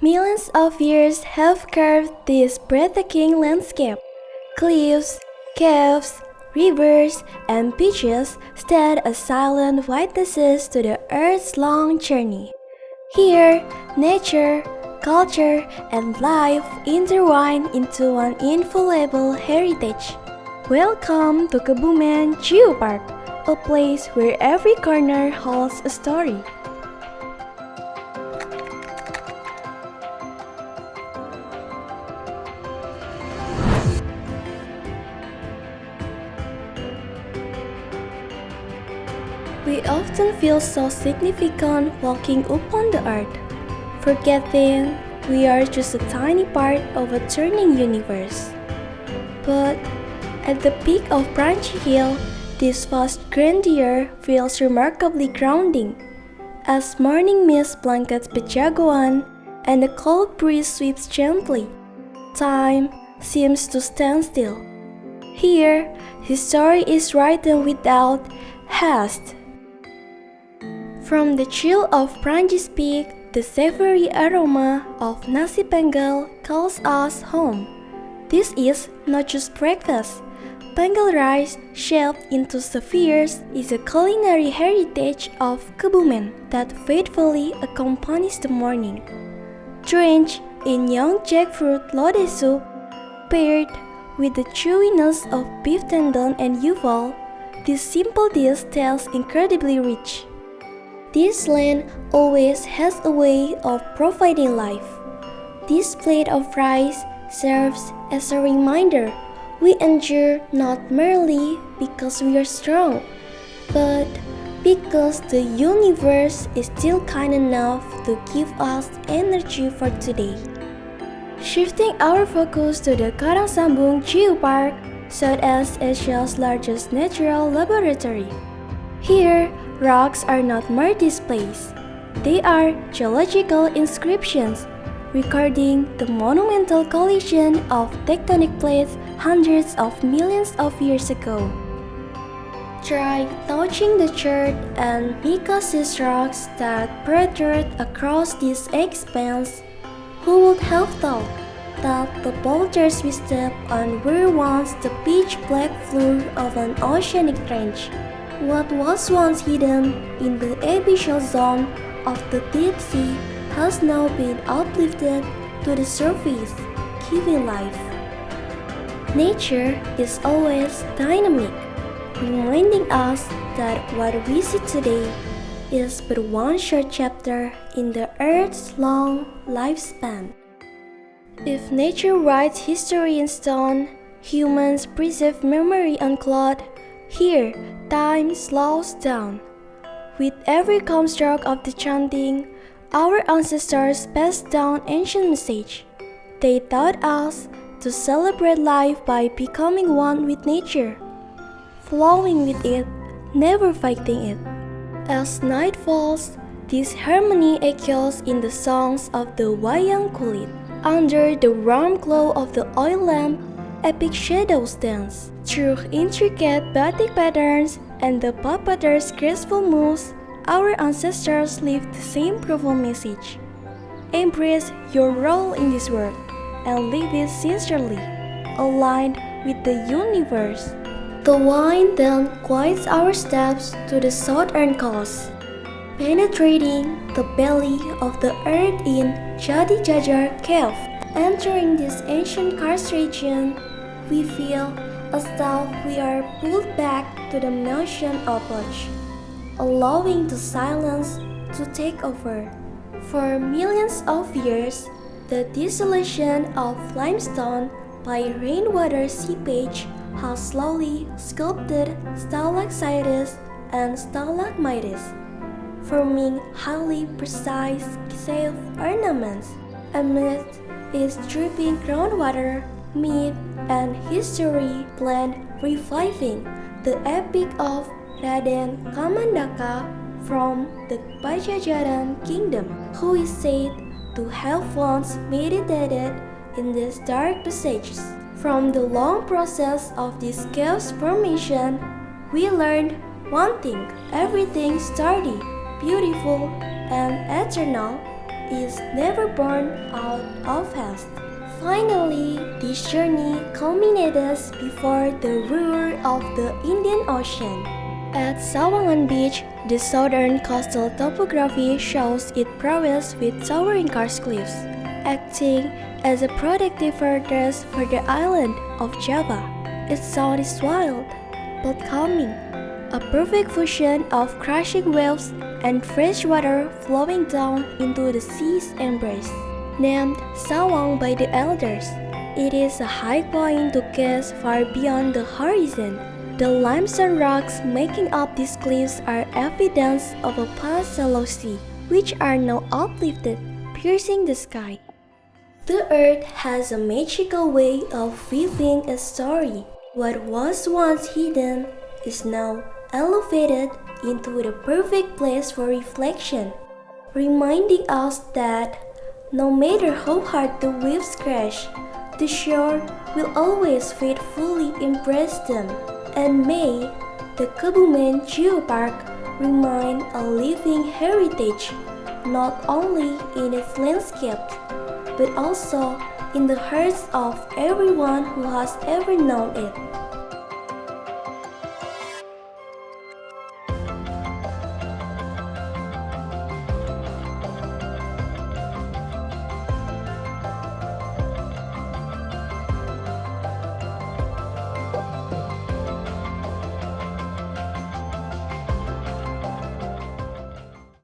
Millions of years have carved this breathtaking landscape. Cliffs, caves, rivers, and beaches stand as silent witnesses to the Earth's long journey. Here, nature, culture, and life intertwine into one inviolable heritage. Welcome to Kebumen Geopark, a place where every corner holds a story. We often feel so significant walking upon the earth, forgetting we are just a tiny part of a turning universe. But at the peak of Branchi Hill, this vast grandeur feels remarkably grounding. As morning mist blankets Pejagoan and the cold breeze sweeps gently, time seems to stand still. Here, history is written without haste. From the chill of Pranjis Peak, the savory aroma of nasi Bengal calls us home. This is not just breakfast. Bengal rice, shaped into spheres, is a culinary heritage of Kebumen that faithfully accompanies the morning. Drenched in young jackfruit lode soup, paired with the chewiness of beef tendon and yuval, this simple dish tastes incredibly rich. This land always has a way of providing life. This plate of rice serves as a reminder we endure not merely because we are strong, but because the universe is still kind enough to give us energy for today. Shifting our focus to the Karangsambung Geopark, served as Asia's largest natural laboratory. Here, rocks are not mere displays. They are geological inscriptions, recording the monumental collision of tectonic plates hundreds of millions of years ago. Try touching the chert and micaceous rocks that protrude across this expanse. Who would have thought that the boulders we step on were once the pitch-black floor of an oceanic trench? What was once hidden in the abyssal zone of the deep sea has now been uplifted to the surface, giving life. Nature is always dynamic, reminding us that what we see today is but one short chapter in the Earth's long lifespan. If nature writes history in stone, humans preserve memory on cloth. Here, time slows down. With every calm stroke of the chanting, our ancestors passed down ancient message. They taught us to celebrate life by becoming one with nature, flowing with it, never fighting it. As night falls, this harmony echoes in the songs of the Wayang Kulit. Under the warm glow of the oil lamp, epic shadows dance. Through intricate batik patterns and the puppeteer's graceful moves, our ancestors lived the same profound message. Embrace your role in this world and live it sincerely, aligned with the universe. The wind then quiets our steps to the southern coast, penetrating the belly of the earth in Jadi Jajar Cave. Entering this ancient karst region, we feel as though we are pulled back to the motion of approach, allowing the silence to take over. For millions of years, the dissolution of limestone by rainwater seepage has slowly sculpted stalactites and stalagmites, forming highly precise cave ornaments. Amidst its dripping groundwater, myth and history blend, reviving the epic of Raden Kamandaka from the Pajajaran kingdom, who is said to have once meditated in these dark passages. From the long process of this cave's formation, we learned one thing: everything started beautiful, and eternal, is never born out of haste. Finally, this journey culminated before the roar of the Indian Ocean. At Sawangan Beach, the southern coastal topography shows its prowess with towering karst cliffs, acting as a protective fortress for the island of Java. Its sound is wild but calming, a perfect fusion of crashing waves and fresh water flowing down into the sea's embrace. Named Sawang by the elders, it is a high point to gaze far beyond the horizon. The limestone rocks making up these cliffs are evidence of a past shallow sea, which are now uplifted, piercing the sky. The earth has a magical way of weaving a story. What was once hidden is now elevated into the perfect place for reflection, reminding us that no matter how hard the waves crash, the shore will always faithfully embrace them. And may the Kebumen Geopark remain a living heritage, not only in its landscape, but also in the hearts of everyone who has ever known it.